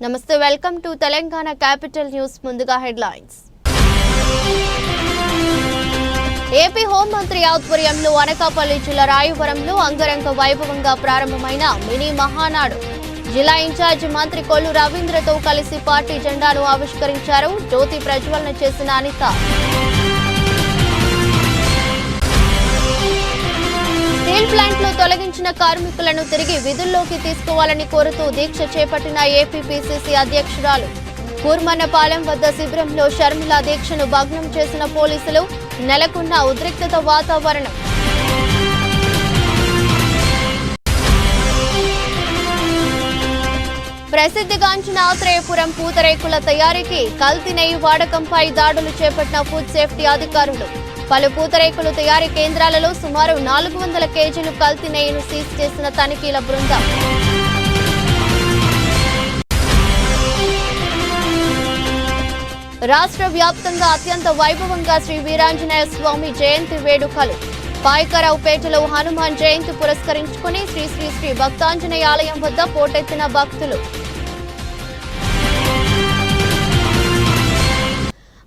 నమస్తే, welcome to Telangana capital news. ముందుగా headlines. AP హోంమంత్రి ఆధ్వర్యంలో అనకాపల్లి జిల్లా రాయవరంలో అంగరంగ వైభవంగా ప్రారంభమైన మినీ మహానాడు. జిల్లా ఇన్ఛార్జి మంత్రి కొల్లు రవీంద్రతో కలిసి పార్టీ జెండాను ఆవిష్కరించారు. జ్యోతి ప్రజ్వలన చేసిన అనిత. స్టీల్ ప్లాంట్ లో తొలగించిన కార్మికులను తిరిగి విధుల్లోకి తీసుకోవాలని కోరుతూ దీక్ష చేపట్టిన ఏపీ పిసిసి అధ్యక్షురాలు. కూర్మన్నపాలెం వద్ద శిబిరంలో షర్మిల దీక్షను భగ్నం చేసిన పోలీసులు. నెలకొన్న ఉద్రిక్తత వాతావరణం. ప్రసిద్ధిగాంచిన ఆత్రేయపురం పూతరేకుల తయారీకి కల్తీ నెయ్యి వాడకంపై దాడులు చేపట్టిన ఫుడ్ సేఫ్టీ అధికారులు. పలు పూతరేకులు తయారీ కేంద్రాలలో సుమారు 400 కేజీలు కల్తీ నెయ్యిని సీజ్ చేసిన తనిఖీల బృందం. రాష్ట్ర వ్యాప్తంగా అత్యంత వైభవంగా శ్రీ వీరాంజనేయ స్వామి జయంతి వేడుకలు. పాయకరావుపేటలో హనుమాన్ జయంతి పురస్కరించుకుని శ్రీ శ్రీ శ్రీ భక్తాంజనేయ ఆలయం వద్ద పోటెత్తిన భక్తులు.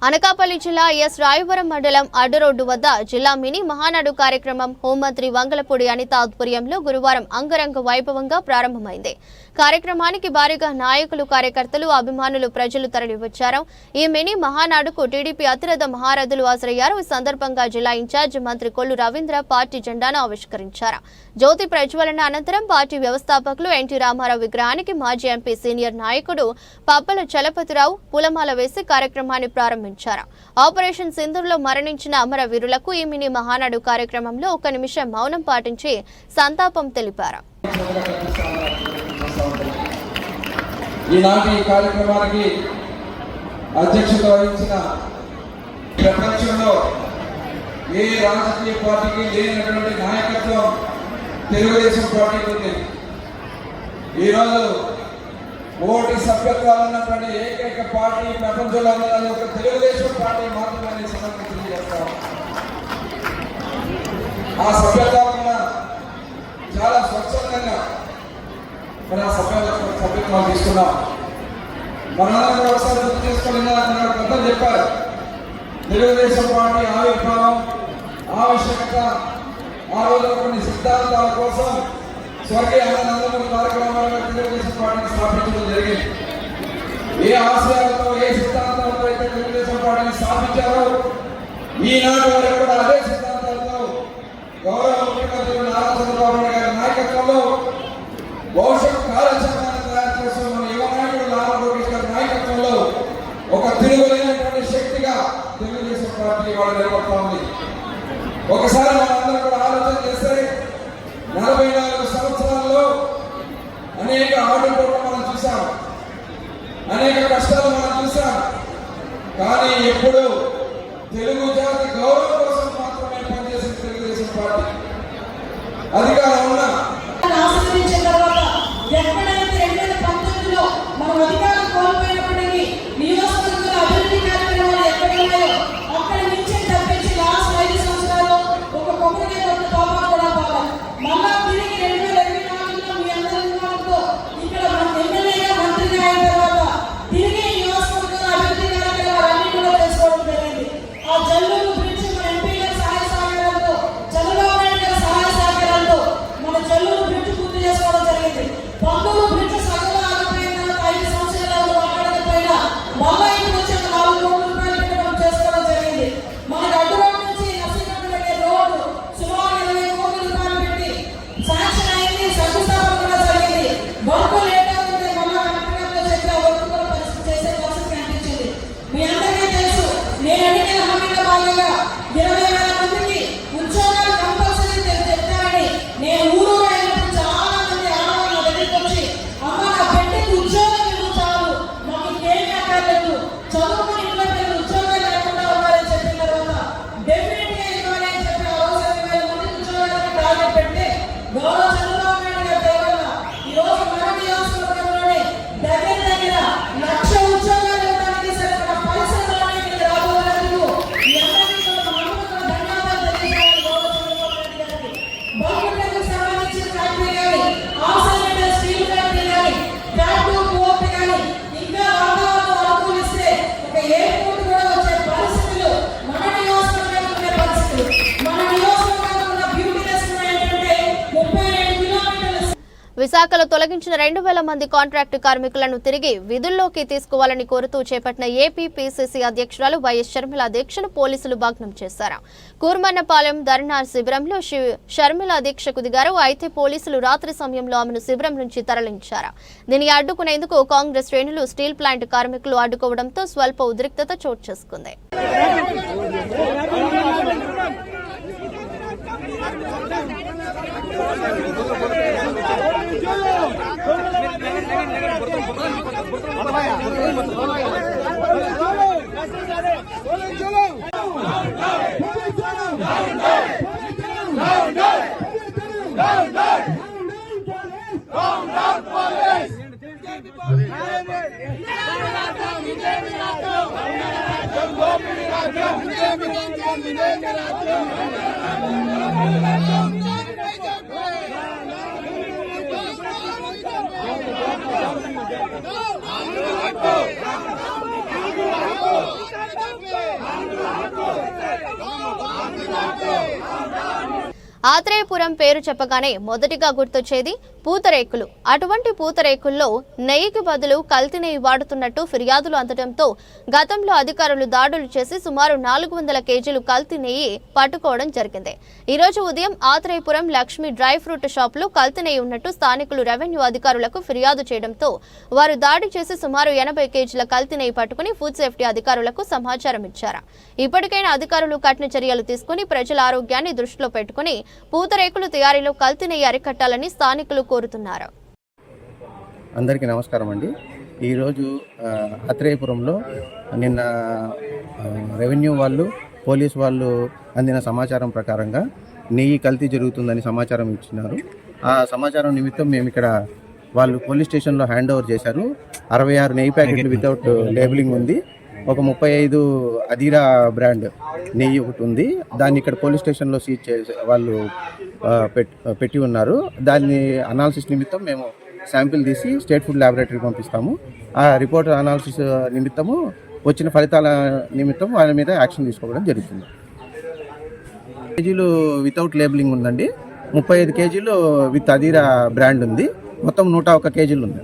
అనకాపల్లి జిల్లా ఎస్ రాయవరం మండలం అడ్డరోడ్డు వద్ద జిల్లా మినీ మహానాడు కార్యక్రమం హోంమంత్రి వంగలపూడి అనిత ఆధ్వర్యంలో గురువారం అంగరంగ వైభవంగా ప్రారంభమైంది. కార్యక్రమానికి భారీగా నాయకులు, కార్యకర్తలు, అభిమానులు, ప్రజలు తరలివచ్చారు. ఈ మినీ మహానాడుకు టీడీపీ అతిరథ మహారథులు హాజరయ్యారు. ఈ సందర్భంగా జిల్లా ఇన్ఛార్జి మంత్రి కొల్లు రవీంద్ర పార్టీ జెండాను ఆవిష్కరించారు. జ్యోతి ప్రజ్వలన అనంతరం పార్టీ వ్యవస్థాపకులు ఎన్టీ రామారావు విగ్రహానికి మాజీ ఎంపీ సీనియర్ నాయకుడు పబ్బల చలపతిరావు పూలమాల వేసి కార్యక్రమాన్ని ప్రారంభించారు. ఆపరేషన్ సింధూర్లో మరణించిన అమరవీరులకు ఈ మినీ మహానాడు కార్యక్రమంలో 1 నిమిషం మౌనం పాటించి సంతాపం తెలిపారు. ఈనాటి కార్యక్రమానికి అధ్యక్షత వహించిన ప్రపంచంలో ఏ రాజకీయ పార్టీకి లేనటువంటి నాయకత్వం తెలుగుదేశం పార్టీకి ఉంది. ఈరోజు ఓటు సభ్యత్వాలు ఉన్నటువంటి ఏకైక పార్టీ ప్రపంచంలో ఉన్నది ఒక తెలుగుదేశం పార్టీ మాత్రమే సమర్థన చేస్తాం. ఆ సభ్యత్వం చాలా స్వచ్ఛందంగా మన సభ్యత్వం తీసుకున్నాం. మనందరం ఒకసారి గుర్తు చేసుకుని పెద్దలు చెప్పారు, తెలుగుదేశం పార్టీ ఆవిర్భావం, ఆవశ్యకత, ఆ రోజు కొన్ని సిద్ధాంతాల కోసం స్వర్గీయ నందమూరి తారక రామారావు తెలుగుదేశం పార్టీని స్థాపించడం జరిగింది. ఏ ఆశయాలతో, ఏ సిద్ధాంతాలతో అయితే తెలుగుదేశం పార్టీని స్థాపించారో ఈనాటి వరకు కూడా అదే సిద్ధాంతాలతో గౌరవ ముఖ్యమంత్రి నారా చంద్రబాబు నాయుడు గారి నాయకత్వంలో భవిష్యత్ కార్యాచరణను తయారు కోసం మన యువ నాయకుడు నారా లోకేష్ గారి నాయకత్వంలో ఒక తిరుగులేనటువంటి శక్తిగా తెలుగుదేశం పార్టీ వాళ్ళు నిలబడతా ఉంది. ఒకసారి మనందరం కూడా ఆలోచన చేస్తే 44 సంవత్సరాల్లో అనేక ఆటంకాలు మనం చూసాం, అనేక కష్టాలు మనం చూసాం. కానీ ఎప్పుడు తెలుగు జాతి గౌరవం కోసం మాత్రమే పనిచేసిన తెలుగుదేశం పార్టీ అధికారం ఉన్న ఆశీర్వదించిన తర్వాత ఎక్కడైతే 2019లో మనం అధికారం కోల్పోయినప్పటికీ నియోజకవర్గ అభివృద్ధి కార్యక్రమాలు ఎక్కడ ఉన్నాయో అక్కడి నుంచే తప్పించి లాస్ట్ 5 సంవత్సరాలు ఒక కొబ్బరికి కొత్త తోపా కూడా పోవాలి. మళ్ళా తిరిగి 2024లో మీ అందరి నిర్మాణంతో ఇక్కడ మన ఎమ్మెల్యేగా మంత్రిగా అయిన తర్వాత తిరిగి నియోజకవర్గ అభివృద్ధి కార్యక్రమాలన్నీ కూడా చేసుకోవడం జరిగింది. ఆ జల్లూరు బ్రిడ్జ్ మన ఎంపీ గారి సహాయ సహకారాలతో, చంద్రబాబు నాయుడు గారి సహాయ సహకారాలతో మన జల్లూరు విశాఖలో తొలగించిన 2,000 మంది కాంట్రాక్టు కార్మికులను తిరిగి విధుల్లోకి తీసుకోవాలని కోరుతూ చేపట్టిన ఏపీ పీసీసీ అధ్యక్షురాలు వైఎస్ షర్మిల దీక్షను పోలీసులు భగ్నం చేశారు. కూర్మన్నపాలెం ధర్నా శిబిరంలో షర్మిల దీక్షకు దిగారు. అయితే పోలీసులు రాత్రి సమయంలో ఆమెను శిబిరం నుంచి తరలించారు. దీన్ని అడ్డుకునేందుకు కాంగ్రెస్ శ్రేణులు స్టీల్ ప్లాంట్ కార్మికులు అడ్డుకోవడంతో స్వల్ప ఉద్రిక్తత చోటు చేసుకుంది. ఆత్రేయపురం పేరు చెప్పగానే మొదటిగా గుర్తొచ్చేది పూతరేకులు. అటువంటి పూతరేకుల్లో నెయ్యికి బదులు కల్తీ నెయ్యి వాడుతున్నట్టు ఫిర్యాదులు అందడంతో గతంలో అధికారులు దాడులు చేసి సుమారు 400 కేజీలు కల్తీ నెయ్యి పట్టుకోవడం జరిగింది. ఈ రోజు ఉదయం ఆత్రేయపురం లక్ష్మీ డ్రై ఫ్రూట్ షాపులో కల్తీ నెయ్యి ఉన్నట్టు స్థానికులు రెవెన్యూ అధికారులకు ఫిర్యాదు చేయడంతో వారు దాడి చేసి సుమారు 80 కేజీల కల్తీ నెయ్యి పట్టుకుని ఫుడ్ సేఫ్టీ అధికారులకు సమాచారం ఇచ్చారు. ఇప్పటికైనా అధికారులు కఠిన చర్యలు తీసుకుని ప్రజల ఆరోగ్యాన్ని దృష్టిలో పెట్టుకుని పూతరేకులు తయారీలో కల్తీ నెయ్యి అరికట్టాలని స్థానికులు కోరుతున్నారు. అందరికీ నమస్కారం అండి. ఈరోజు ఆత్రేయపురంలో నిన్న రెవెన్యూ వాళ్ళు పోలీసు వాళ్ళు అందిన సమాచారం ప్రకారంగా నెయ్యి కల్తీ జరుగుతుందని సమాచారం ఇచ్చినారు. ఆ సమాచారం నిమిత్తం మేము ఇక్కడ వాళ్ళు పోలీస్ స్టేషన్లో హ్యాండ్ ఓవర్ చేశారు. 66 నెయ్యి ప్యాకెట్లు వితౌట్ లేబులింగ్ ఉంది. ఒక 35 అదీరా బ్రాండ్ నెయ్యి ఒకటి ఉంది. దాన్ని ఇక్కడ పోలీస్ స్టేషన్లో సీజ్ చేసి వాళ్ళు పెట్టి ఉన్నారు. దాన్ని అనాలిసిస్ నిమిత్తం మేము శాంపిల్ తీసి స్టేట్ ఫుడ్ ల్యాబొరేటరీకి పంపిస్తాము. ఆ రిపోర్ట్ అనాలిసిస్ నిమిత్తము వచ్చిన ఫలితాల నిమిత్తం వాళ్ళ మీద యాక్షన్ తీసుకోవడం జరుగుతుంది. కేజీలు వితౌట్ లేబులింగ్ ఉందండి. 35 కేజీలు విత్ అదీరా బ్రాండ్ ఉంది. మొత్తం 101 కేజీలు ఉంది.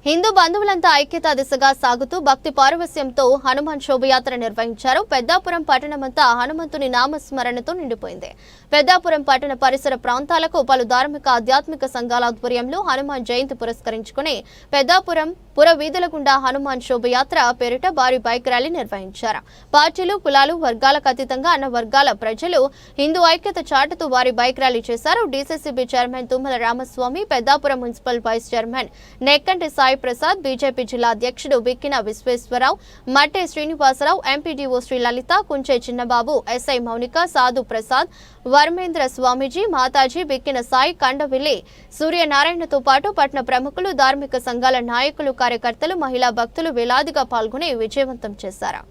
హిందూ బంధువులంతా ఐక్యతా దిశగా సాగుతూ భక్తి పారవస్యంతో హనుమాన్ శోభయాత్ర నిర్వహించారు. పెద్దాపురం పట్టణమంతా హనుమంతుని నామస్మరణతో నిండిపోయింది. పెద్దాపురం పట్టణ పరిసర ప్రాంతాలకు పలు ధార్మిక ఆధ్యాత్మిక సంఘాల ఆధ్వర్యంలో హనుమాన్ జయంతి పురస్కరించుకుని పెద్దాపురం పుర వీధుల గుండా హనుమాన్ శోభయాత్ర పేరిట భారీ బైక్ ర్యాలీ నిర్వహించారు. పార్టీలు కులాలు వర్గాలకు అతీతంగా అన్న వర్గాల ప్రజలు హిందూ ఐక్యత చాటుతూ భారీ బైక్ ర్యాలీ చేశారు. DCCB chairman Tummala Ramaswamy, Peddapuram municipal vice chairman Nekkanti Sai Prasad, BJP జిల్లా అధ్యక్షుడు బిక్కిన విశ్వేశ్వరరావు, మట్టే శ్రీనివాసరావు, ఎంపీడీఓ శ్రీ లలిత, కుంచే చిన్నబాబు, ఎస్ఐ మౌనిక, సాధు ప్రసాద్, వర్మేంద్ర స్వామీజీ, మాతాజీ, బిక్కిన సాయి, కండవిల్లి సూర్యనారాయణతో పాటు పట్టణ ప్రముఖులు, ధార్మిక సంఘాల నాయకులు, కార్యకర్తలు, మహిళా భక్తులు వేలాదిగా పాల్గొని విజయవంతం చేశారు.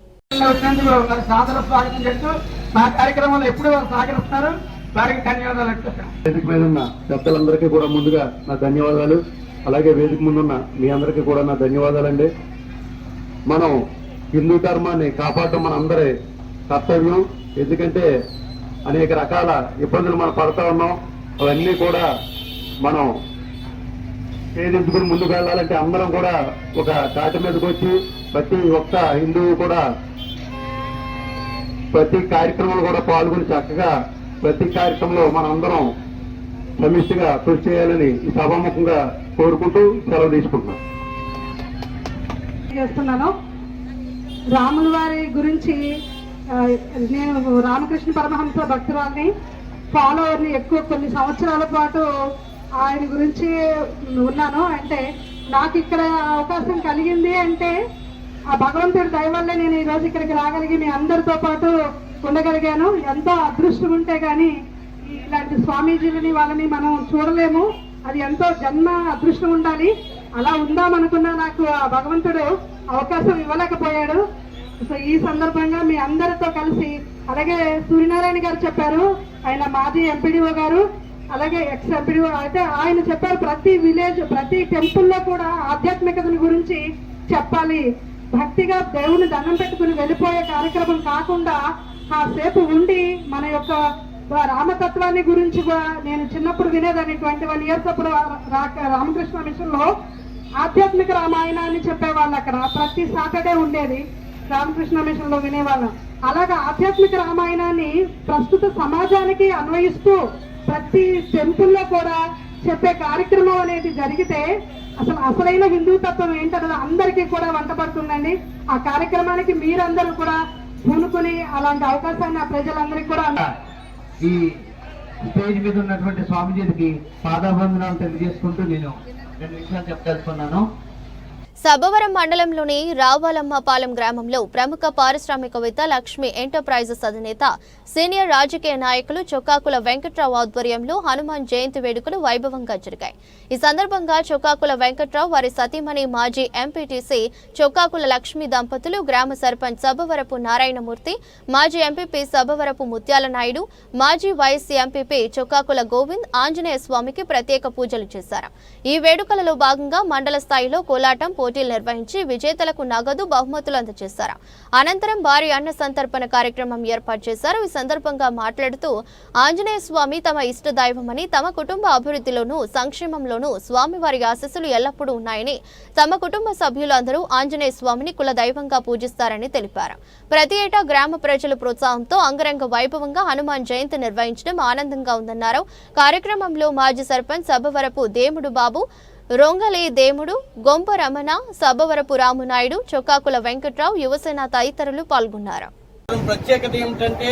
పెద్దలందరికీ కూడా ముందుగా నా ధన్యవాదాలు. అలాగే వేదిక ముందున్న మీ అందరికీ కూడా నా ధన్యవాదాలండి. మనం హిందూ ధర్మాన్ని కాపాడటం మన అందరి కర్తవ్యం. ఎందుకంటే అనేక రకాల ఇబ్బందులు మనం పడతా ఉన్నాం. అవన్నీ కూడా మనం ఛేదించుకుని ముందుకు వెళ్ళాలంటే అందరం కూడా ఒక తాటి మీదకి వచ్చి ప్రతి ఒక్క హిందువు కూడా ప్రతి కార్యక్రమంలో కూడా పాల్గొని చక్కగా ప్రతి కార్యక్రమంలో మనం అందరం సమిష్టిగా కృషి చేయాలని ఈ సభాముఖంగా కోరుకుంటూ సెలవు తీసుకుంటున్నాను. రాముల వారి గురించి నేను రామకృష్ణ పరమహంస భక్తురాల్ని, ఫాలోవర్ని. ఎక్కువ కొన్ని సంవత్సరాల పాటు ఆయన గురించి ఉన్నాను. అంటే నాకు ఇక్కడ అవకాశం కలిగింది అంటే ఆ భగవంతుడి దయ వల్లే నేను ఈరోజు ఇక్కడికి రాగలిగి మీ అందరితో పాటు ఉండగలిగాను. ఎంతో అదృష్టం ఉంటే కానీ ఇలాంటి స్వామీజీలని వాళ్ళని మనం చూడలేము. అది ఎంతో జన్మ అదృష్టం ఉండాలి. అలా ఉందామనుకున్నా నాకు ఆ భగవంతుడు అవకాశం ఇవ్వలేకపోయాడు. సో ఈ సందర్భంగా మీ అందరితో కలిసి, అలాగే సూర్యనారాయణ గారు చెప్పారు, ఆయన మాజీ ఎంపీడీఓ గారు, అలాగే ఎక్స్ ఎంపీడీఓ, అయితే ఆయన చెప్పారు ప్రతి విలేజ్ ప్రతి టెంపుల్లో కూడా ఆధ్యాత్మికతని గురించి చెప్పాలి. భక్తిగా దేవుని దండం పెట్టుకుని వెళ్ళిపోయే కార్యక్రమం కాకుండా కాసేపు ఉండి మన యొక్క రామతత్వాన్ని గురించి నేను చిన్నప్పుడు వినేదాన్ని. 21 years అప్పుడు రామకృష్ణ మిషన్ లో ఆధ్యాత్మిక రామాయణాన్ని చెప్పేవాళ్ళు. అక్కడ ప్రతి సాటర్డే ఉండేది, రామకృష్ణ మిషన్ లో వినేవాళ్ళం. అలాగా ఆధ్యాత్మిక రామాయణాన్ని ప్రస్తుత సమాజానికి అన్వయిస్తూ ప్రతి టెంపుల్లో కూడా చెప్పే కార్యక్రమం అనేది జరిగితే అసలైన హిందూ తత్వం ఏంటన్నది అందరికీ కూడా వంటపడుతుందండి. ఆ కార్యక్రమానికి మీరందరూ కూడా పూనుకుని అలాంటి అవకాశాన్ని ఆ ప్రజలందరికీ కూడా ఈ స్టేజ్ మీద ఉన్నటువంటి స్వామిజీకి పాదాబంధనాలు తెలియజేసుకుంటూ నేను 2 విషయాలు చెప్పదలుచుకున్నాను. సబ్బవరం మండలంలోని రావాలమ్మపాలెం గ్రామంలో ప్రముఖ పారిశ్రామికవేత్త లక్ష్మీ ఎంటర్ప్రైజెస్ అధినేత సీనియర్ రాజకీయ నాయకులు చొక్కాకుల వెంకట్రావు ఆధ్వర్యంలో హనుమాన్ జయంతి వేడుకలు వైభవంగా జరిగాయి. ఈ సందర్భంగా చొక్కాకుల వెంకట్రావు వారి సతీమణి మాజీ ఎంపీటీసీ చొక్కాకుల లక్ష్మీ దంపతులు, గ్రామ సర్పంచ్ సబ్బవరపు నారాయణమూర్తి, మాజీ ఎంపీపీ సబ్బవరపు ముత్యాల నాయుడు, మాజీ వైఎస్ ఎంపీపీ చొక్కాకుల గోవింద్ ఆంజనేయ స్వామికి ప్రత్యేక పూజలు చేశారు. ఈ వేడుకలలో భాగంగా మండల స్థాయిలో కోలాటం పోటీలు నిర్వహించి విజేతలకు నగదు బహుమతులు అందజేశారు. అనంతరం భారీ అన్న సంతర్పణ కార్యక్రమం ఏర్పాటు చేశారు. ఈ సందర్భంగా మాట్లాడుతూ ఆంజనేయ స్వామి తమ ఇష్ట దైవమని, తమ కుటుంబ అభివృద్ధిలోనూ సంక్షేమంలోనూ స్వామివారి ఆశీస్సులు ఎల్లప్పుడూ ఉన్నాయని, తమ కుటుంబ సభ్యులందరూ ఆంజనేయ స్వామిని కుల దైవంగా పూజిస్తారని తెలిపారు. ప్రతి ఏటా గ్రామ ప్రజల ప్రోత్సాహంతో అంగరంగ వైభవంగా హనుమాన్ జయంతి నిర్వహించడం ఆనందంగా ఉందన్నారు. కార్యక్రమంలో మాజీ సర్పంచ్ సబ్బవరపు దేముడు బాబు, రొంగలి దేముడు, గొంప రమణ, సబ్బవరపు రామునాయుడు, చొక్కాకుల వెంకట్రావు, యువసేన తదితరులు పాల్గొన్నారు. ప్రత్యేకత ఏమిటంటే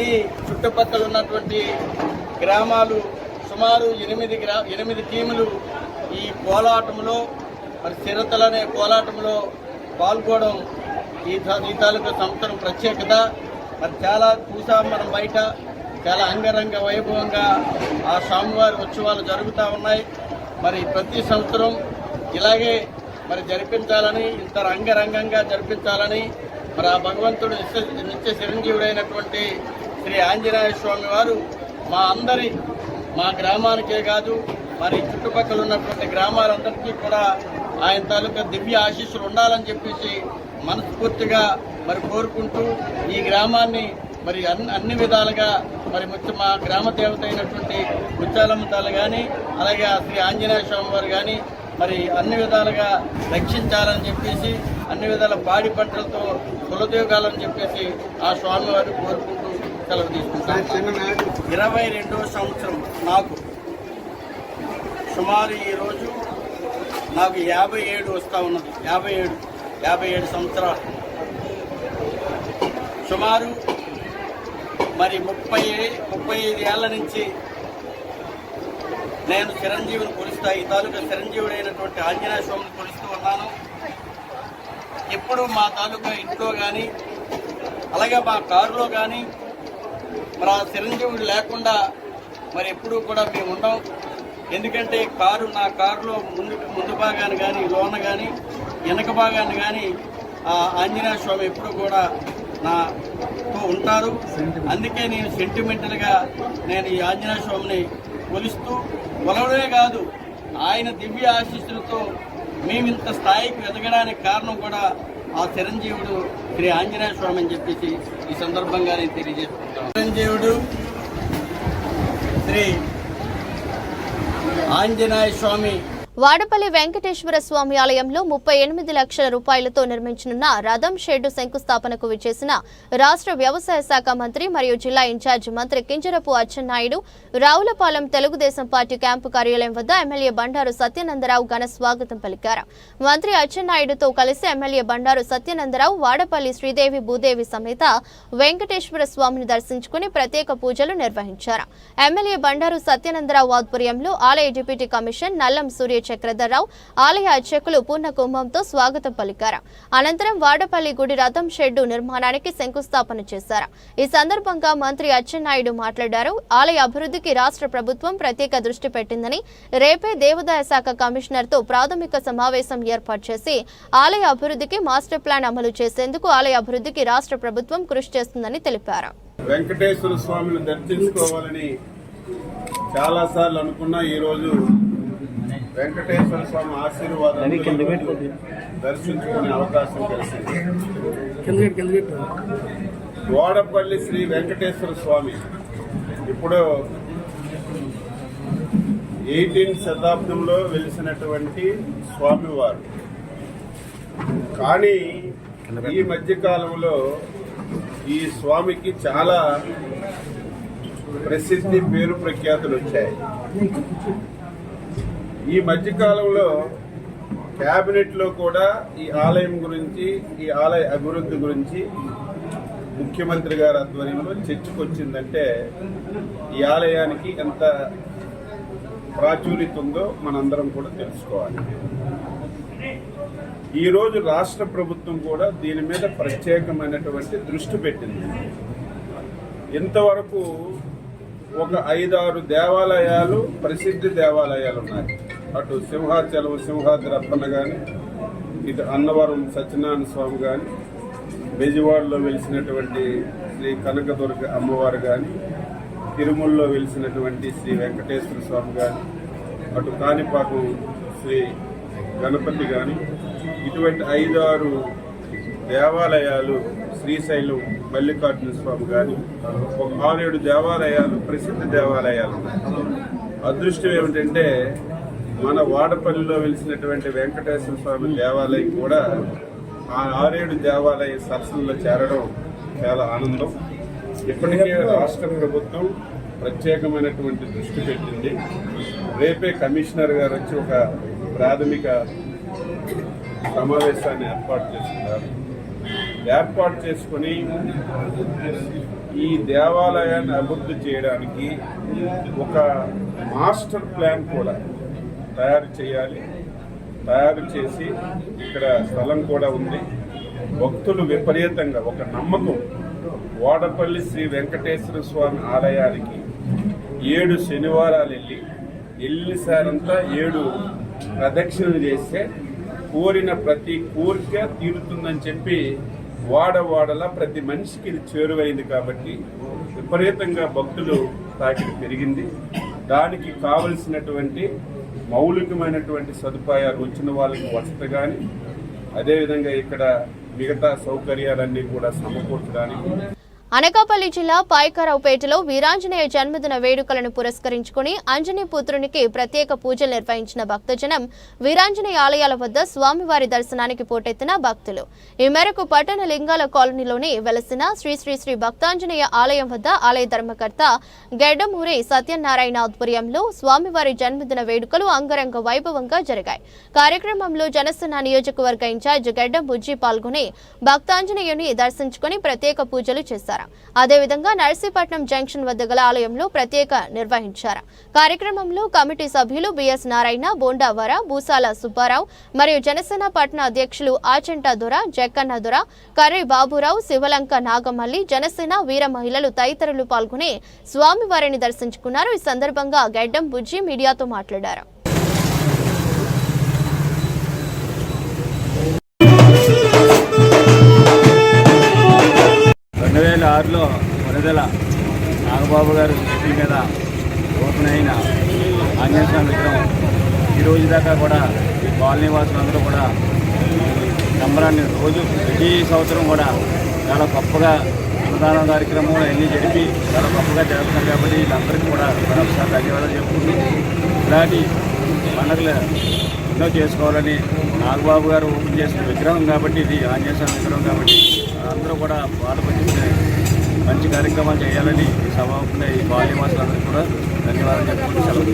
ఈ చుట్టుపక్కల ఉన్నటువంటి గ్రామాలు సుమారు 8 టీములు ఈ కోలాటంలో, మరి చిరతలనే కోలాటంలో పాల్గొనడం ఈ తాలూకా సంవత్సరం ప్రత్యేకత. మరి చాలా చూసాం మనం బయట, చాలా అంగరంగ వైభవంగా ఆ స్వామివారి ఉత్సవాలు జరుగుతూ ఉన్నాయి. మరి ప్రతి సంవత్సరం ఇలాగే మరి జరిపించాలని, ఇంత రంగరంగంగా జరిపించాలని మరి ఆ భగవంతుడు నిత్య చిరంజీవుడైనటువంటి శ్రీ ఆంజనేయ స్వామి వారు మా గ్రామానికే కాదు మరి చుట్టుపక్కల ఉన్నటువంటి గ్రామాలందరికీ కూడా ఆయన తాలూకా దివ్య ఆశీస్సులు ఉండాలని చెప్పేసి మనస్ఫూర్తిగా మరి కోరుకుంటూ ఈ గ్రామాన్ని మరి అన్ని విధాలుగా మరి మా గ్రామ దేవత అయినటువంటి ముత్యాలమ్మ తల్లి కానీ, అలాగే శ్రీ ఆంజనేయ స్వామి వారు కానీ మరి అన్ని విధాలుగా రక్షించాలని చెప్పేసి, అన్ని విధాల పాడి పంటలతో కులదేవగాలని చెప్పేసి ఆ స్వామివారు కోరుకుంటూ సెలవు తీసుకుంటాను. 22వ సంవత్సరం నాకు సుమారు ఈరోజు నాకు 57 వస్తూ ఉన్నది. 57 సంవత్సరాలు సుమారు. మరి 35 ఏళ్ల నుంచి నేను చిరంజీవిని కొలుస్తా, ఈ తాలూకా చిరంజీవుడైనటువంటి ఆంజనేయ స్వామిని కొలుస్తూ ఉన్నాను. ఎప్పుడు మా తాలూకా ఇంట్లో కానీ, అలాగే మా కారులో కానీ మరి ఆ చిరంజీవుడు లేకుండా మరి ఎప్పుడూ కూడా మేము ఉండం. ఎందుకంటే నా కారులో ముందు భాగాన్ని కానీ, లోన కానీ, వెనక భాగాన్ని కానీ ఆ ఆంజనేయ స్వామి ఎప్పుడు కూడా నాతో ఉంటారు. అందుకే నేను సెంటిమెంటల్గా నేను ఈ ఆంజనేయ స్వామిని కొలవడమే కాదు, ఆయన దివ్య ఆశీస్సులతో మేము ఇంత స్థాయికి ఎదగడానికి కారణం కూడా ఆ చిరంజీవుడు శ్రీ ఆంజనేయ స్వామి అని చెప్పేసి ఈ సందర్భంగా నేను తెలియజేసుకుంటాను. చిరంజీవుడు శ్రీ ఆంజనేయ స్వామి వాడపల్లి వెంకటేశ్వర స్వామి ఆలయంలో 38 లక్షల రూపాయలతో నిర్మించనున్న రథం షెడ్డు శంకుస్థాపనకు విచ్చేసిన రాష్ట్ర వ్యవసాయ శాఖ మంత్రి మరియు జిల్లా ఇన్ఛార్జి మంత్రి కింజరపు అచ్చెన్నాయుడు రావులపాలెం తెలుగుదేశం పార్టీ క్యాంపు కార్యాలయం వద్ద ఎమ్మెల్యే బండారు సత్యనందరావు ఘన స్వాగతం పలికారు. మంత్రి అచ్చెన్నాయుడుతో కలిసి ఎమ్మెల్యే బండారు సత్యనందరావు వాడపల్లి శ్రీదేవి భూదేవి సమేత వెంకటేశ్వర స్వామిని దర్శించుకుని ప్రత్యేక పూజలు నిర్వహించారు. ఎమ్మెల్యే బండారు సత్యనందరావు ఆధ్వర్యంలో ఆలయ డిప్యూటీ కమిషన్ నల్లం సూర్య చక్రధర్రావు, ఆలయ అర్చకులు పూర్ణ కుంభంతో స్వాగతం పలికారు. అనంతరం వాడపల్లి గుడి రథం షెడ్డు నిర్మాణానికి శంకుస్థాపన చేశారు. ఈ సందర్భంగా మంత్రి అచ్చెన్నాయుడు మాట్లాడారు. ఆలయ అభివృద్ధికి రాష్ట్ర ప్రభుత్వం ప్రత్యేక దృష్టి పెట్టిందని, రేపే దేవాదాయ శాఖ కమిషనర్ తో ప్రాథమిక సమావేశం ఏర్పాటు చేసి ఆలయ అభివృద్ధికి మాస్టర్ ప్లాన్ అమలు చేసేందుకు ఆలయ అభివృద్ధికి రాష్ట్ర ప్రభుత్వం కృషి చేస్తుందని తెలిపారు. వెంకటేశ్వర స్వామిని దర్శించుకోవాలని చాలా సార్లు అనుకున్నా, ఈ రోజు వెంకటేశ్వర స్వామి ఆశీర్వాదాలు దర్శించుకునే అవకాశం కలిసింది. వాడపల్లి శ్రీ వెంకటేశ్వర స్వామి ఇప్పుడు 18వ శతాబ్దంలో వెలిసినటువంటి స్వామివారు. కానీ ఈ మధ్యకాలంలో ఈ స్వామికి చాలా ప్రసిద్ధి, పేరు ప్రఖ్యాతులు వచ్చాయి. ఈ మధ్యకాలంలో క్యాబినెట్లో కూడా ఈ ఆలయం గురించి, ఈ ఆలయ అభివృద్ధి గురించి ముఖ్యమంత్రి గారి ఆధ్వర్యంలో చర్చకొచ్చిందంటే ఈ ఆలయానికి ఎంత ప్రాచుర్యత ఉందో మనందరం కూడా తెలుసుకోవాలి. ఈరోజు రాష్ట్ర ప్రభుత్వం కూడా దీని మీద ప్రత్యేకమైనటువంటి దృష్టి పెట్టింది. ఇంతవరకు ఒక 5-6 దేవాలయాలు, ప్రసిద్ధి దేవాలయాలు ఉన్నాయి. అటు సింహాచలం సింహాద్రి అప్పన్న కానీ, ఇటు అన్నవరం సత్యనారాయణ స్వామి కానీ, బెజవాడలో వెలిసినటువంటి శ్రీ కనకదుర్గ అమ్మవారు కానీ, తిరుమలలో వెలిసినటువంటి శ్రీ వెంకటేశ్వర స్వామి కానీ, అటు కాణిపాకం శ్రీ గణపతి కానీ, ఇటువంటి 5-6 దేవాలయాలు, శ్రీశైలం మల్లికార్జున స్వామి కానీ, ఒక 6-7 దేవాలయాలు, ప్రసిద్ధ దేవాలయాలు ఉన్నాయి. అదృష్టం ఏమిటంటే మన వాడపల్లిలో వెలిసినటువంటి వెంకటేశ్వర స్వామి దేవాలయం కూడా ఆ 6-7 దేవాలయ సరస్సుల్లో చేరడం చాలా ఆనందం. ఇప్పటికే రాష్ట్ర ప్రభుత్వం ప్రత్యేకమైనటువంటి దృష్టి పెట్టింది. రేపే కమిషనర్ గారు వచ్చి ఒక ప్రాథమిక సమావేశాన్ని ఏర్పాటు చేసుకుని ఈ దేవాలయాన్ని అభివృద్ధి చేయడానికి ఒక మాస్టర్ ప్లాన్ కూడా తయారు చేయాలి. తయారు చేసి ఇక్కడ స్థలం కూడా ఉంది. భక్తులు విపరీతంగా ఒక నమ్మకం, వాడపల్లి శ్రీ వెంకటేశ్వర స్వామి ఆలయానికి 7 శనివారాలు వెళ్ళిసారంతా 7 ప్రదక్షిణలు చేస్తే కోరిన ప్రతి కోరిక తీరుతుందని చెప్పి వాడవాడలా ప్రతి మనిషికి ఇది చేరువైంది. కాబట్టి విపరీతంగా భక్తులు తాకిడి పెరిగింది. దానికి కావలసినటువంటి మౌలికమైనటువంటి సదుపాయాలు వచ్చిన వాళ్ళకి వసతి కానీ, అదేవిధంగా ఇక్కడ మిగతా సౌకర్యాలన్నీ కూడా సమకూర్చడానికి. అనకాపల్లి జిల్లా పాయకరావుపేటలో వీరాంజనేయ జన్మదిన వేడుకలను పురస్కరించుకుని ఆంజనేయ పుత్రునికి ప్రత్యేక పూజలు నిర్వహించిన భక్తజనం వీరాంజనేయ ఆలయాల వద్ద స్వామివారి దర్శనానికి పోటెత్తిన భక్తులు. ఈ మేరకు పట్టణ లింగాల కాలనీలోని వెలసిన శ్రీ శ్రీ శ్రీ భక్తాంజనేయ ఆలయం వద్ద ఆలయ ధర్మకర్త గెడ్డమూరి సత్యనారాయణ ఆధ్వర్యంలో స్వామివారి జన్మదిన వేడుకలు అంగరంగ వైభవంగా జరిగాయి. కార్యక్రమంలో జనసేన నియోజకవర్గ ఇన్ఛార్జ్ గెడ్డం బుజ్జి పాల్గొని భక్తాంజనేయుని దర్శించుకుని ప్రత్యేక పూజలు చేశారు. అదేవిధంగా నర్సీపట్నం జంక్షన్ వద్ద గల ఆలయంలో ప్రత్యేక నిర్వహించారు. కార్యక్రమంలో కమిటీ సభ్యులు బిఎస్ నారాయణ, బోండావర, భూసాల సుబ్బారావు మరియు జనసేన పట్టణ అధ్యక్షులు ఆచంట దొర, జక్కన్న దొర, కర్రి బాబురావు, శివలంక నాగమల్లి, జనసేన వీర మహిళలు తదితరులు పాల్గొని స్వామివారిని దర్శించుకున్నారు. ఈ సందర్భంగా గెడ్డం బుజ్జి మీడియాతో మాట్లాడారు. లో వరదల నాగబాబు గారు చేతుల మీద ఓపెన్ అయిన ఆంజనేయ స్వామి విగ్రహం ఈ రోజు దాకా కూడా కాలనీ వాసులందరూ కూడా సంబరాన్ని రోజు ప్రతి సంవత్సరం కూడా చాలా గొప్పగా అన్నదాన కార్యక్రమం అన్నీ జరిపి చాలా గొప్పగా జరుగుతున్నారు. కాబట్టి వీళ్ళందరికీ కూడా మరొకసారి ధన్యవాదాలు చెప్పుకుంటూ ఇలాంటి పండుగలు ఎన్నో చేసుకోవాలని నాగబాబు గారు ఓపెన్ చేసిన విగ్రహం కాబట్టి, ఇది ఆంజనేయ స్వామి విగ్రహం కాబట్టి అందరూ కూడా పాల్పంచే మంచి కార్యక్రమాలు చేయాలని సభాముఖంగా ఈ బాల్యవాసులందరికీ కూడా ధన్యవాదాలు చెప్పుకుంటూ సెలవు.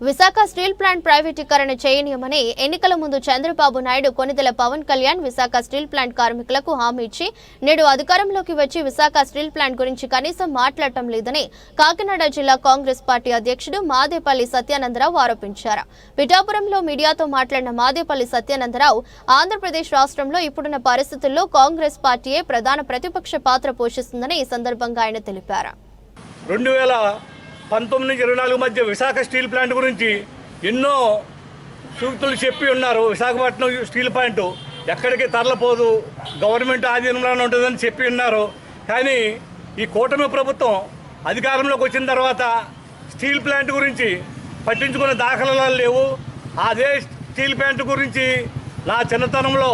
విశాఖ స్టీల్ ప్లాంట్ ప్రైవేటీకరణ చేయనీయమని ఎన్నికల ముందు చంద్రబాబు నాయుడు, కొనిదెల పవన్ కళ్యాణ్ విశాఖ స్టీల్ ప్లాంట్ కార్మికులకు హామీ ఇచ్చి నేడు అధికారంలోకి వచ్చి విశాఖ స్టీల్ ప్లాంట్ గురించి కనీసం మాట్లాడటం లేదని కాకినాడ జిల్లా కాంగ్రెస్ పార్టీ అధ్యక్షుడు మాదేపల్లి సత్యానందరావు ఆరోపించారు. పిఠాపురంలో మీడియాతో మాట్లాడిన మాదేపల్లి సత్యానందరావు, ఆంధ్రప్రదేశ్ రాష్ట్రంలో ఇప్పుడున్న పరిస్థితుల్లో కాంగ్రెస్ పార్టీయే ప్రధాన ప్రతిపక్ష పాత్ర పోషిస్తుందని ఈ సందర్భంగా ఆయన తెలిపారు. 2019-24 మధ్య విశాఖ స్టీల్ ప్లాంట్ గురించి ఎన్నో సూక్తులు చెప్పి ఉన్నారు. విశాఖపట్నం స్టీల్ ప్లాంట్ ఎక్కడికి తరలిపోదు, గవర్నమెంట్ ఆధీనంలోనే ఉంటుందని చెప్పి ఉన్నారు. కానీ ఈ కూటమి ప్రభుత్వం అధికారంలోకి వచ్చిన తర్వాత స్టీల్ ప్లాంట్ గురించి పట్టించుకునే దాఖలాలు లేవు. అదే స్టీల్ ప్లాంట్ గురించి నా చిన్నతనంలో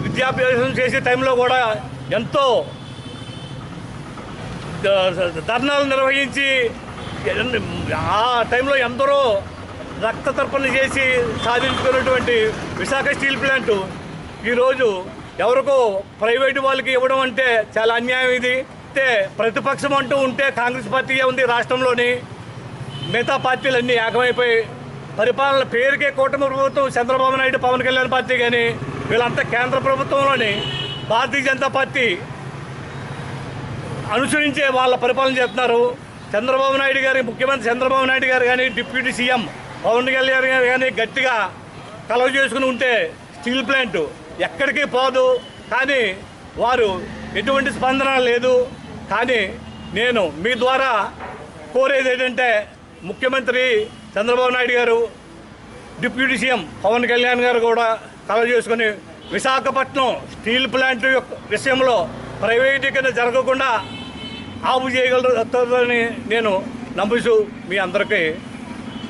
విద్యాభ్యాసం చేసే టైంలో కూడా ఎంతో ధర్నాలు నిర్వహించి ఆ టైంలో ఎందరో రక్త తర్పణ చేసి సాధించుకున్నటువంటి విశాఖ స్టీల్ ప్లాంటు ఈరోజు ఎవరికో ప్రైవేటు వాళ్ళకి ఇవ్వడం అంటే చాలా అన్యాయం. ఇది అంటే ప్రతిపక్షం అంటూ ఉంటే కాంగ్రెస్ పార్టీయే ఉంది రాష్ట్రంలోని. మిగతా పార్టీలన్నీ ఏకమైపోయి పరిపాలన పేరుకే కూటమి ప్రభుత్వం చంద్రబాబు నాయుడు పవన్ కళ్యాణ్ పార్టీ, కానీ వీళ్ళంతా కేంద్ర ప్రభుత్వంలోని భారతీయ జనతా పార్టీ అనుసరించే వాళ్ళ పరిపాలన చేస్తున్నారు. చంద్రబాబు నాయుడు గారి ముఖ్యమంత్రి చంద్రబాబు నాయుడు గారు కానీ డిప్యూటీ సీఎం పవన్ కళ్యాణ్ గారు కానీ గట్టిగా కలవ చేసుకుని ఉంటే స్టీల్ ప్లాంట్ ఎక్కడికి పోదు. కానీ వారు ఎటువంటి స్పందన లేదు. కానీ నేను మీ ద్వారా కోరేది ఏంటంటే ముఖ్యమంత్రి చంద్రబాబు నాయుడు గారు, డిప్యూటీ సీఎం పవన్ కళ్యాణ్ గారు కూడా కలవ చేసుకుని విశాఖపట్నం స్టీల్ ప్లాంట్ విషయంలో ప్రైవేటీకరణ జరగకుండా ఆపు చేయగలుగుతారని నేను నమ్ముతూ మీ అందరికీ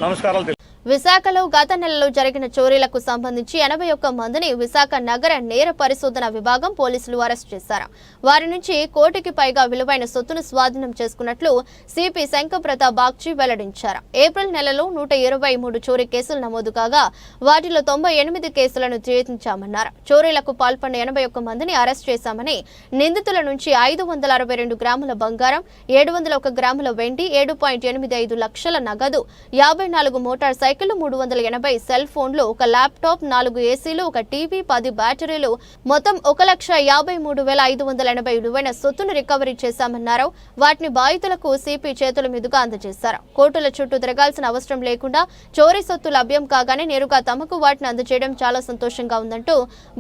నమస్కారాలు. విశాఖలో గత నెలలో జరిగిన చోరీలకు సంబంధించి 81 మందిని విశాఖ నగర నేర పరిశోధన విభాగం పోలీసులు అరెస్ట్ చేశారు. వారి నుంచి కోటికి పైగా విలువైన సొత్తును స్వాధీనం చేసుకున్నట్లు సిపి శంకరప్రతాప్ బాగ్చి వెల్లడించారు. ఏప్రిల్ నెలలో 123 చోరీ కేసులు నమోదు కాగా వాటిలో 98 కేసులను ఛేదించామన్నారు. చోరీలకు పాల్పడిన 81 మందిని అరెస్ట్ చేశామని, నిందితుల నుంచి 562 గ్రాముల బంగారం, 701 గ్రాముల వెండి, 7.85 లక్షల నగదు, 54 మోటార్ సైకిల్, 380 సెల్ ఫోన్లు, ఒక ల్యాప్టాప్, 4 ఏసీలు, ఒక టీవీ, 10 బ్యాటరీలు, మొత్తం 1,53,580 విలువైన సొత్తును రికవరీ చేశామన్నారు. వాటిని బాధితులకు సిపి చేతుల మీదుగా అందజేశారు. కోర్టుల చుట్టూ తిరగాల్సిన అవసరం లేకుండా చోరీ సొత్తు లభ్యం కాగానే నేరుగా తమకు వాటిని అందజేయడం చాలా సంతోషంగా ఉందంటూ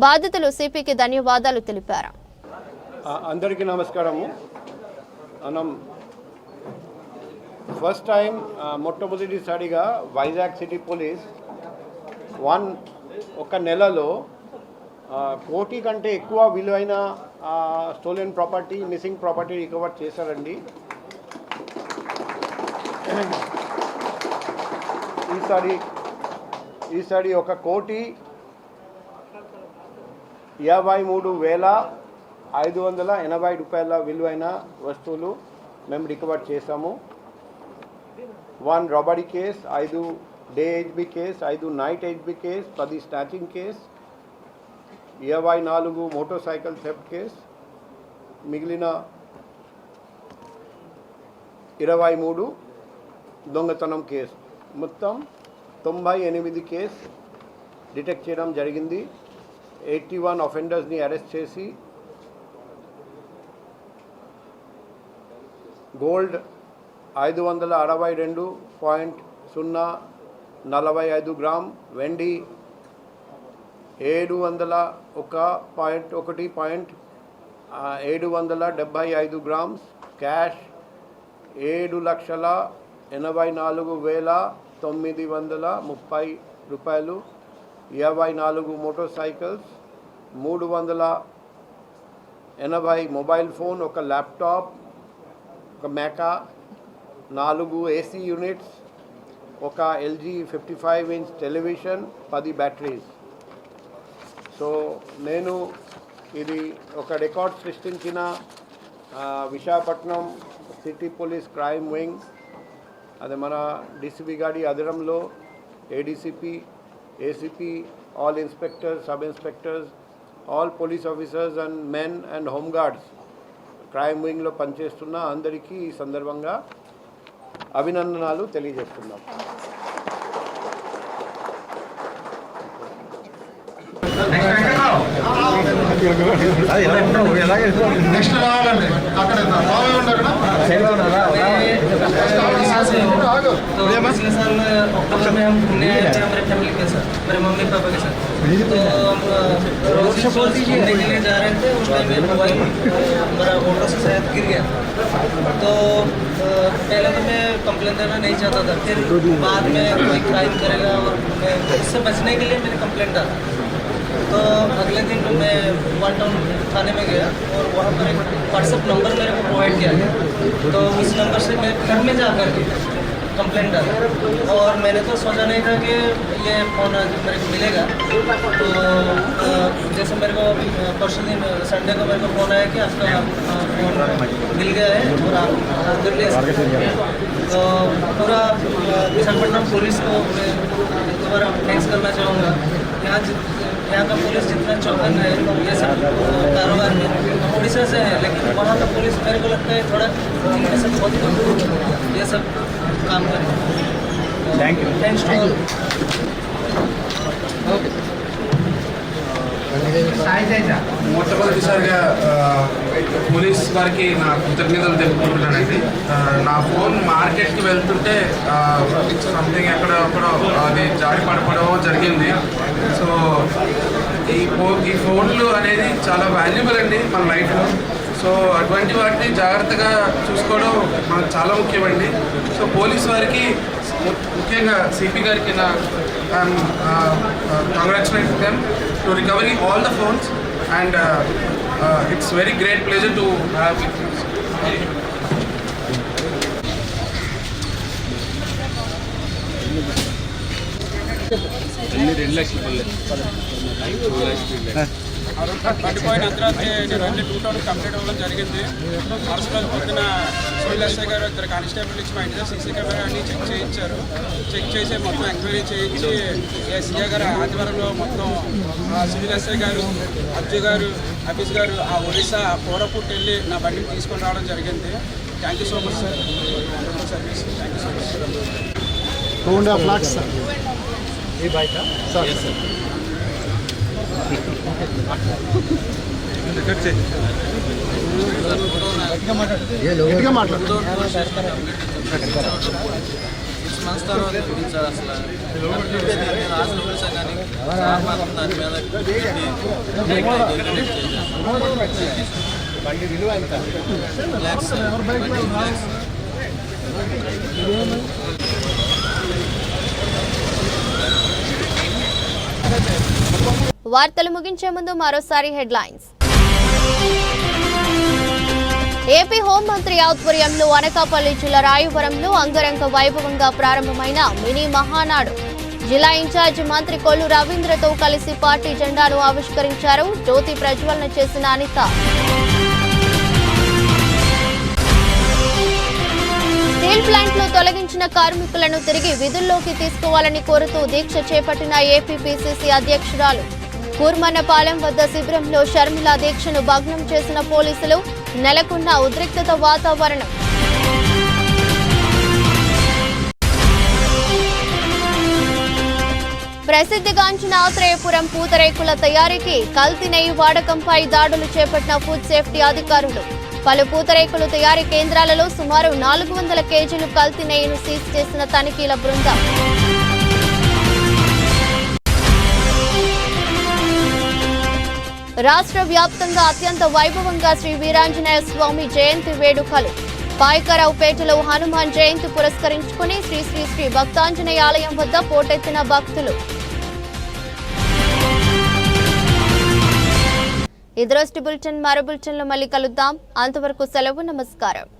బాధితులు సిపికి ధన్యవాదాలు తెలిపారు. అందరికీ నమస్కారము. ఫస్ట్ టైం మొట్టమొదటిసారిగా వైజాగ్ సిటీ పోలీస్ ఒక నెలలో కోటి కంటే ఎక్కువ విలువైన stolen property, missing property recover చేశారండి. ఈసారి 1,53,580 రూపాయల విలువైన వస్తువులు మేము రికవర్ చేశాము. 1 robbery case, 5 day HB case, 5 night HB case, 10 snatching case, 24 motor cycle theft case, మిగిలిన 23 దొంగతనం కేసు, మొత్తం 98 కేసు డిటెక్ట్ చేయడం జరిగింది. 81 అఫెండర్స్ని అరెస్ట్ చేసి గోల్డ్ 562.045 గ్రామ్, వెండి 701.775 గ్రామ్స్, క్యాష్ 7,84,930 రూపాయలు, 24 మోటార్ సైకిల్స్, 380 మొబైల్ ఫోన్, ఒక ల్యాప్టాప్, ఒక మేకా, 4 ఏసీ యూనిట్స్, ఒక LG 55-inch television, 10 batteries. So నేను ఇది ఒక రికార్డ్ సృష్టించిన Visakhapatnam city police crime wing, అది మన డిసిపి గారి ఆధ్వర్యంలో ADCP, ACP, all inspectors, sub inspectors, all police officers and men and home guards crime వింగ్లో పనిచేస్తున్న అందరికీ ఈ సందర్భంగా అభినందనలు తెలియజేస్తున్నాం. मेरे मम्मी पापा के साथ तो रोज घूमने के लिए जा रहे थे. उस टाइम मेरा मोबाइल मेरा ऑटो से शायद गिर गया. तो पहले तो मैं कंप्लेन देना नहीं चाहता था, फिर बाद में कोई क्राइम करेगा और मैं इससे बचने के लिए मैंने कंप्लेन डाला. तो अगले दिन मैं 1 टाउन थाने में गया और वहाँ पर एक व्हाट्सएप नंबर मेरे को प्रोवाइड किया गया. तो उस नंबर से मैं घर में जा कर के कंप्लेंट डाला और मैंने तो सोचा नहीं था कि ये फ़ोन आज मेरे को मिलेगा। तो जैसे मेरे को परसों दिन संडे को मेरे को फ़ोन आया कि आपका फ़ोन मिल गया है और आप घर ले सकते हैं। तो पूरा विशाखापट्टनम पुलिस को मैं दोबारा थैंक्स करना चाहूँगा। यहाँ का पुलिस जितना चौकन है ये सब कारोबार में, हम उड़ीसा से हैं लेकिन वहाँ का पुलिस मेरे को लगता है थोड़ा इनके सब बहुत ये सब काम करें। Thank you, thanks to all. మొట్టమొదటిసారిగా పోలీస్ వారికి నా కృతజ్ఞతలు తెలుపుకుంటున్నానండి. నా ఫోన్ మార్కెట్కి వెళ్తుంటే సంథింగ్ ఎక్కడో అది జారి పడిపోవడం జరిగింది. సో ఈ ఫోన్లు అనేది చాలా వాల్యుబుల్ అండి మన లైఫ్లో. సో అటువంటి వాటిని జాగ్రత్తగా చూసుకోవడం మనకు చాలా ముఖ్యమండి. సో పోలీస్ వారికి ముఖ్యంగా సిపి గారికి నా congratulate them to recovering all the phones and it's very great pleasure to have with you. పడిపోయిన అర్ధరాత్రి నేను అన్ని 2 టౌన్ కంప్లీట్ అవ్వడం జరిగింది. మరుసటి పొద్దున సివిల్ ఎస్ఐ గారు 2 కానిస్టేబుల్ ఇచ్చి మా ఇంటి సీసీ కెమెరా అన్ని చెక్ చేయించారు. చెక్ చేసి మొత్తం ఎంక్వైరీ చేయించి సీఏ గారు ఆదివారంలో మొత్తం సివిల్ ఎస్ఐ గారు, అర్జు గారు, ఆఫీస్ గారు ఆ ఒడిశా కోరపుట్ వెళ్ళి నా బండిని తీసుకొని రావడం జరిగింది. Thank you so much sir, service. Thank you so much. 2.5 lakhs sir. ये बाइक है सर. Yes sir. గట్టిగా మాట్లాడు. 6 months తర్వాత సార్ అసలు నేను ఆశలు పిలిచాను కానీ మాత్రం దాని మీద బండి విలువ ఎంత? రిలాక్స్ వార్తలు ముగించే ముందు మరోసారి హెడ్లైన్స్. ఏపీ హోంమంత్రి ఆధ్వర్యంలో అనకాపల్లి జిల్లా రాయవరంలో అంగరంగ వైభవంగా ప్రారంభమైన మినీ మహానాడు. జిల్లా ఇన్ఛార్జి మంత్రి కొల్లు రవీంద్రతో కలిసి పార్టీ జెండాను ఆవిష్కరించారు. జ్యోతి ప్రజ్వలన చేసిన అనిత. స్టీల్ ప్లాంట్లో తొలగించిన కార్మికులను తిరిగి విధుల్లోకి తీసుకోవాలని కోరుతూ దీక్ష చేపట్టిన ఏపీ పీసీసీ అధ్యక్షురాలు. కూర్మన్నపాలెం వద్ద శిబిరంలో షర్మిల దీక్షను భగ్నం చేసిన పోలీసులు. నెలకొన్న ఉద్రిక్తత వాతావరణం. ప్రసిద్ధిగాంచిన ఆత్రేయపురం పూతరేకుల తయారీకి కల్తీ నెయ్యి వాడకంపై దాడులు చేపట్టిన ఫుడ్ సేఫ్టీ అధికారులు. పలు పూతరేకులు తయారీ కేంద్రాలలో సుమారు 400 కేజీలు కల్తీ నెయ్యిను సీజ్ చేసిన తనిఖీల బృందం. రాష్ట్ర వ్యాప్తంగా అత్యంత వైభవంగా శ్రీ వీరాంజనేయ స్వామి జయంతి వేడుకలు. పాయకరావుపేటలో హనుమాన్ జయంతి పురస్కరించుకుని శ్రీ శ్రీ శ్రీ భక్తాంజనేయ ఆలయం వద్ద పోటెత్తిన భక్తులు. ఇది రోజు బులెటిన్. మరో బులెటిన్లో మళ్ళీ కలుద్దాం. అంతవరకు సెలవు. నమస్కారం.